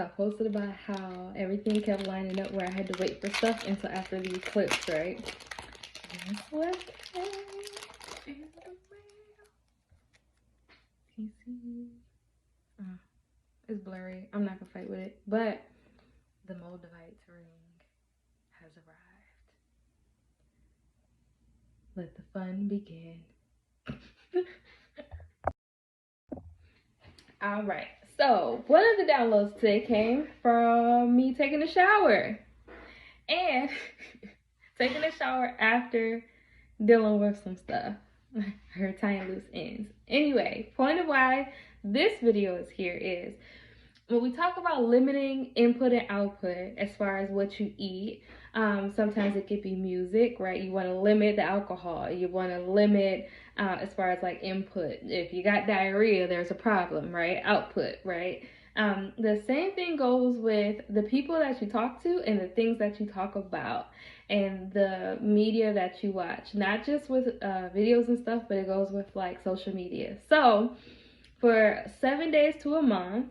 So I posted about how everything kept lining up where I had to wait for stuff until after the eclipse, right? Guess what came in the mail? Can you see? It's blurry. I'm not gonna fight with it. But the Moldavite ring has arrived. Let the fun begin. All right. So one of the downloads today came from me taking a shower. And taking a shower after dealing with some stuff. Her tying loose ends. Anyway, point of why this video is here is when we talk about limiting input and output as far as what you eat, sometimes it could be music, right? You want to limit the alcohol. You want to limit as far as like input. If you got diarrhea, there's a problem, right? Output, right? The same thing goes with the people that you talk to and the things that you talk about and the media that you watch. Not just with videos and stuff, but it goes with like social media. So for 7 days to a month,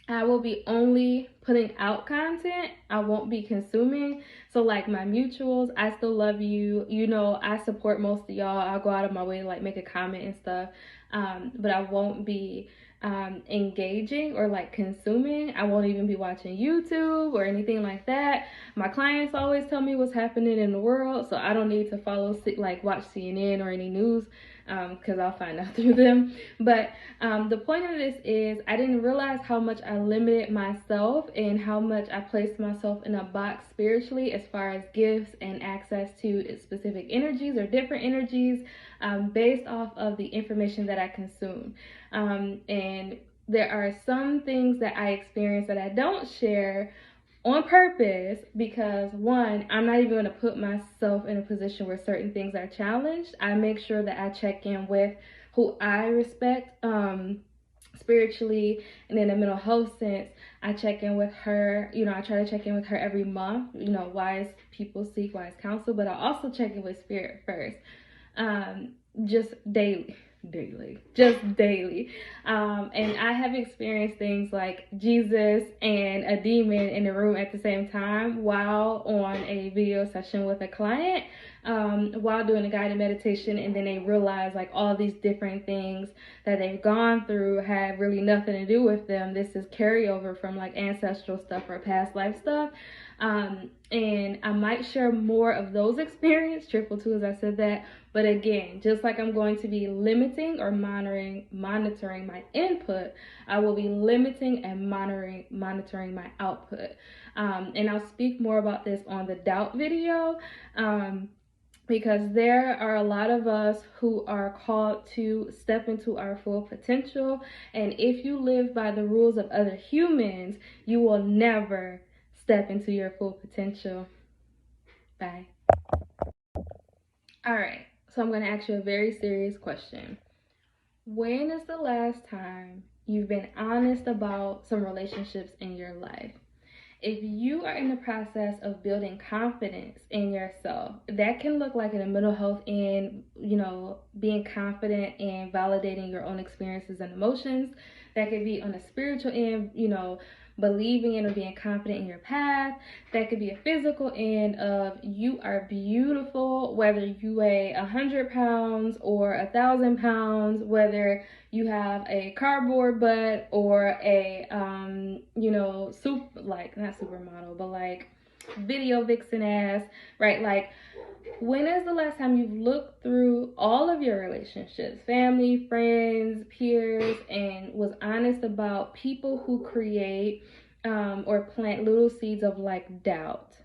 I will be only putting out content. I won't be consuming. So like my mutuals, I still love you. You know, I support most of y'all. I'll go out of my way to like make a comment and stuff. But I won't be engaging or like consuming. I won't even be watching YouTube or anything like that. My clients always tell me what's happening in the world, so I don't need to follow like watch CNN or any news because I'll find out through them. But the point of this is I didn't realize how much I limited myself and how much I placed myself in a box spiritually as far as gifts and access to specific energies or different energies based off of the information that I consume. And there are some things that I experience that I don't share on purpose because, one, I'm not even going to put myself in a position where certain things are challenged. I make sure that I check in with who I respect spiritually, and in a mental health sense, I check in with her. You know, I try to check in with her every month. You know, wise people seek wise counsel, but I also check in with spirit first, just daily. And I have experienced things like Jesus and a demon in the room at the same time while on a video session with a client, while doing a guided meditation, and then they realize like all these different things that they've gone through have really nothing to do with them. This is carryover from like ancestral stuff or past life stuff. And I might share more of those experiences, triple two as I said that. But again, just like I'm going to be limiting or monitoring my input, I will be limiting and monitoring my output. And I'll speak more about this on the doubt video, because there are a lot of us who are called to step into our full potential. And if you live by the rules of other humans, you will never step into your full potential. Bye. All right, so I'm going to ask you a very serious question. When is the last time you've been honest about some relationships in your life? If you are in the process of building confidence in yourself, that can look like in a mental health end, you know, being confident and validating your own experiences and emotions. That could be on a spiritual end, you know, believing in or being confident in your path. That could be a physical end of you are beautiful, whether you weigh 100 pounds or 1,000 pounds, whether you have a cardboard butt or a you know, not supermodel, but like video vixen ass, right? Like, when is the last time you've looked through all of your relationships, family, friends, peers, and was honest about people who create or plant little seeds of like doubt?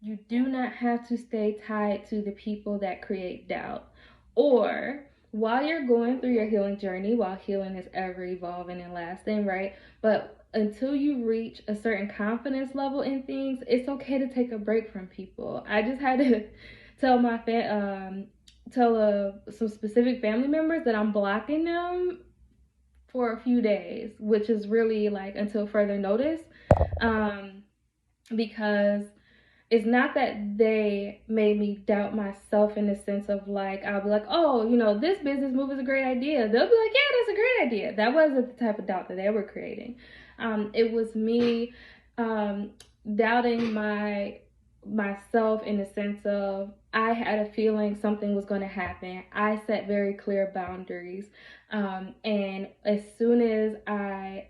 You do not have to stay tied to the people that create doubt. Or while you're going through your healing journey, while healing is ever evolving and lasting, right? But until you reach a certain confidence level in things, it's okay to take a break from people. I just had to tell my some specific family members that I'm blocking them for a few days, which is really like until further notice, because it's not that they made me doubt myself in the sense of like, I'll be like, oh, this business move is a great idea. They'll be like, yeah, that's a great idea. That wasn't the type of doubt that they were creating. It was me doubting myself in the sense of I had a feeling something was going to happen. I set very clear boundaries. And as soon as I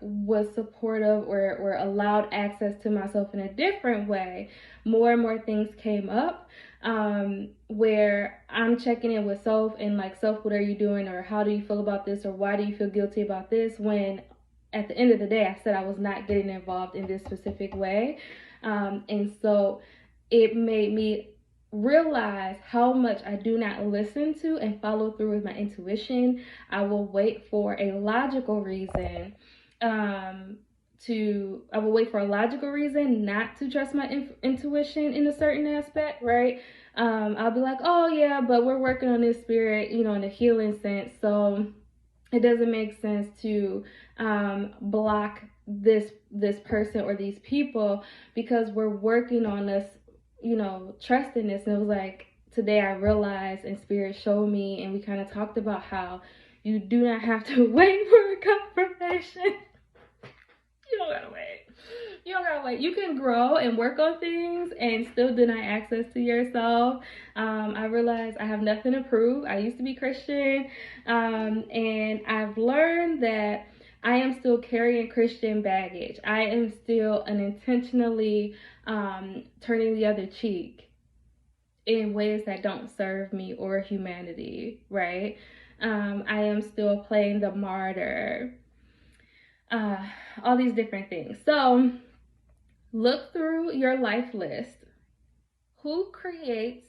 was supportive or allowed access to myself in a different way, more and more things came up where I'm checking in with self and like, self, what are you doing, or how do you feel about this, or why do you feel guilty about this, when at the end of the day I said I was not getting involved in this specific way. And so it made me realize how much I do not listen to and follow through with my intuition. I will wait for a logical reason not to trust my intuition in a certain aspect, right? I'll be like, oh yeah, but we're working on this spirit, in a healing sense, so it doesn't make sense to block this person or these people because we're working on this, trusting this. And it was like, today I realized, and spirit showed me, and we kind of talked about how you do not have to wait for a confirmation. You don't gotta wait. You can grow and work on things and still deny access to yourself. I realized I have nothing to prove. I used to be Christian, and I've learned that I am still carrying Christian baggage. I am still unintentionally turning the other cheek in ways that don't serve me or humanity, right? I am still playing the martyr. All these different things. So look through your life list. Who creates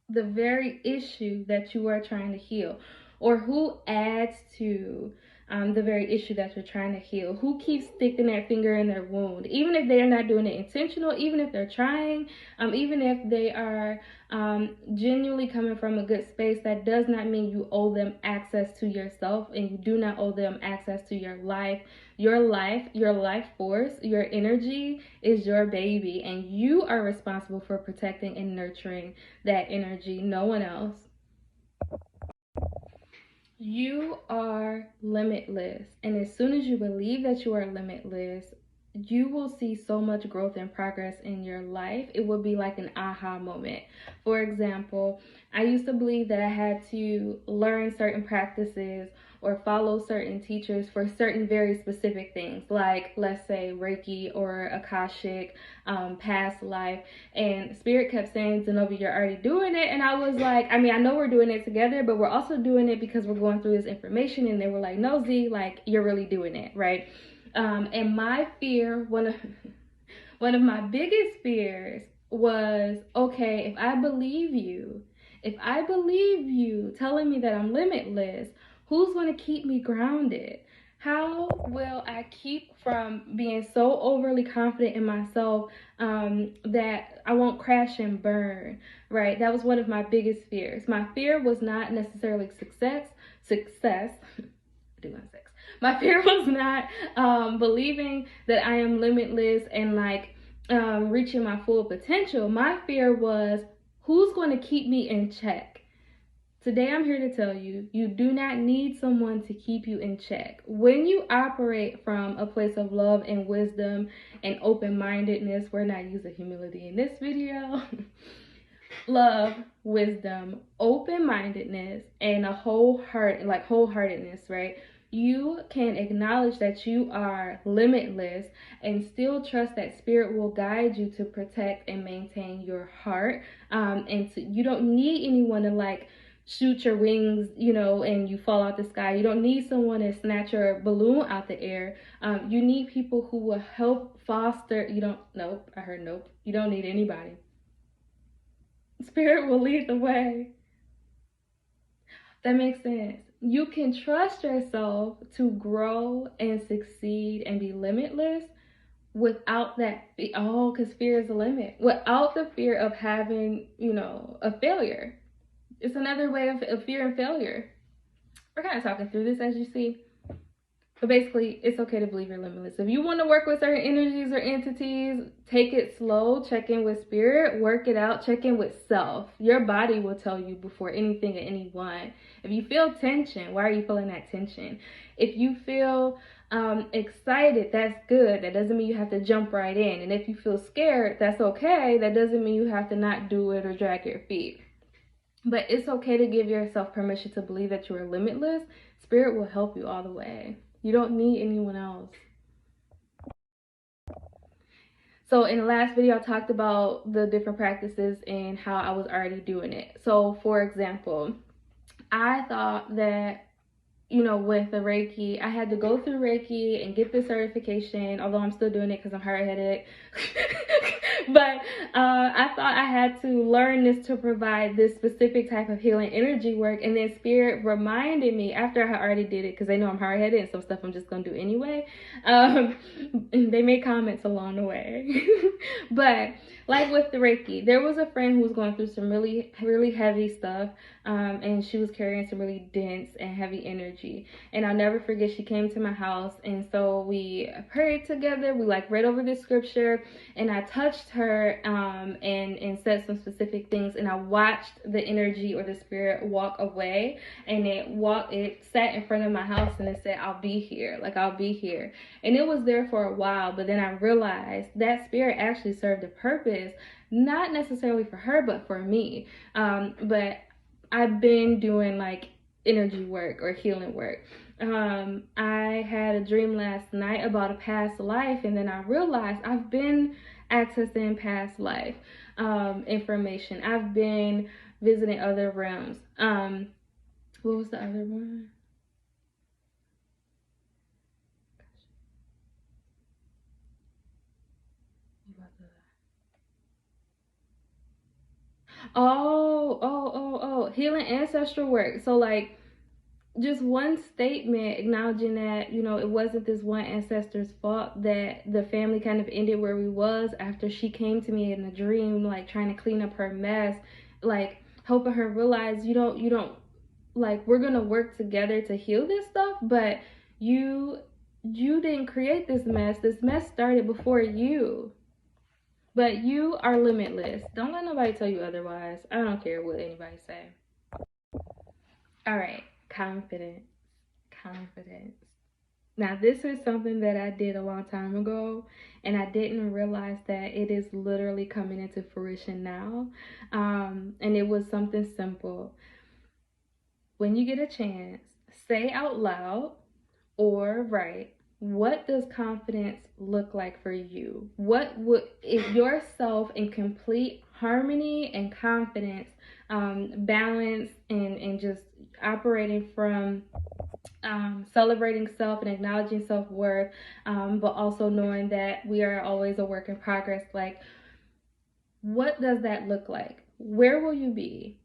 the very issue that you are trying to heal? Or who adds to the very issue that you're trying to heal? Who keeps sticking their finger in their wound? Even if they're not doing it intentional, even if they're trying, even if they are genuinely coming from a good space, that does not mean you owe them access to yourself, and you do not owe them access to your life. Your life force, your energy is your baby, and you are responsible for protecting and nurturing that energy, no one else. You are limitless. And as soon as you believe that you are limitless, you will see so much growth and progress in your life. It will be like an aha moment. For example, I used to believe that I had to learn certain practices or follow certain teachers for certain very specific things, like let's say Reiki or Akashic, past life. And Spirit kept saying, Zenobia, you're already doing it. And I was like, I know we're doing it together, but we're also doing it because we're going through this information. And they were like, no, Z, like, you're really doing it, right? And my fear, one of my biggest fears was, okay, if I believe you telling me that I'm limitless, who's going to keep me grounded? How will I keep from being so overly confident in myself that I won't crash and burn, right? That was one of my biggest fears. My fear was not necessarily success. My fear was not believing that I am limitless and reaching my full potential. My fear was, who's going to keep me in check? Today I'm here to tell you, you do not need someone to keep you in check. When you operate from a place of love and wisdom and open-mindedness, we're not using humility in this video. Love, wisdom, open-mindedness, and wholeheartedness, right? You can acknowledge that you are limitless and still trust that Spirit will guide you to protect and maintain your heart. You don't need anyone to shoot your wings, and you fall out the sky. You don't need someone to snatch your balloon out the air. You need people who will help foster. You don't need anybody. Spirit will lead the way. That makes sense. You can trust yourself to grow and succeed and be limitless without that. Because fear is a limit. Without the fear of having, a failure. It's another way of fear and failure. We're kind of talking through this, as you see. But basically, it's okay to believe you're limitless. If you want to work with certain energies or entities, take it slow, check in with spirit, work it out, check in with self. Your body will tell you before anything or anyone. If you feel tension, why are you feeling that tension? If you feel excited, that's good. That doesn't mean you have to jump right in. And if you feel scared, that's okay. That doesn't mean you have to not do it or drag your feet. But it's okay to give yourself permission to believe that you are limitless. Spirit will help you all the way. You don't need anyone else. So in the last video, I talked about the different practices and how I was already doing it. So for example, I thought that, you know, with the Reiki, I had to go through Reiki and get the certification, although I'm still doing it because I'm hard-headed. But I thought I had to learn this to provide this specific type of healing energy work. And then Spirit reminded me after I already did it, because they know I'm hard-headed and some stuff I'm just going to do anyway. They made comments along the way. But like with the Reiki, there was a friend who was going through some really, really heavy stuff. And she was carrying some really dense and heavy energy. And I'll never forget, she came to my house, and so we prayed together. We like read over the scripture, and I touched her and said some specific things, and I watched the energy or the spirit walk away, and it sat in front of my house, and it said, I'll be here, like I'll be here. And it was there for a while, but then I realized that spirit actually served a purpose, not necessarily for her, but for me. But I've been doing like energy work or healing work. I had a dream last night about a past life, and then I realized I've been accessing past life information. I've been visiting other realms. What was the other one? Oh, healing ancestral work. So like just one statement acknowledging that, you know, it wasn't this one ancestor's fault that the family kind of ended where we was after she came to me in a dream, like trying to clean up her mess, like helping her realize you don't like, we're gonna work together to heal this stuff, but you didn't create this mess. This mess started before you. But you are limitless. Don't let nobody tell you otherwise. I don't care what anybody say. All right, confidence. Confidence. Now, this is something that I did a long time ago, and I didn't realize that it is literally coming into fruition now. And it was something simple. When you get a chance, say out loud or write, what does confidence look like for you? What would, if yourself in complete harmony and confidence, balance, and just operating from celebrating self and acknowledging self-worth, but also knowing that we are always a work in progress. Like, what does that look like? Where will you be?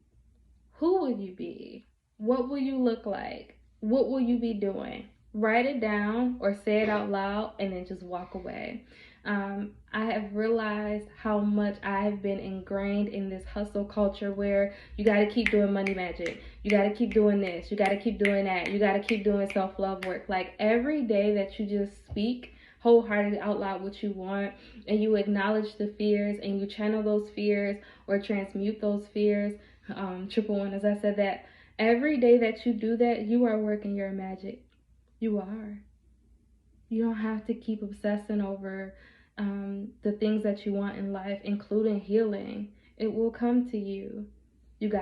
Who will you be? What will you look like? What will you be doing? Write it down or say it out loud, and then just walk away. I have realized how much I have been ingrained in this hustle culture where you got to keep doing money magic. You got to keep doing this. You got to keep doing that. You got to keep doing self-love work. Like, every day that you just speak wholeheartedly out loud what you want, and you acknowledge the fears, and you channel those fears or transmute those fears, triple one, as I said, that every day that you do that, you are working your magic. You are. You don't have to keep obsessing over the things that you want in life, including healing. It will come to you. You got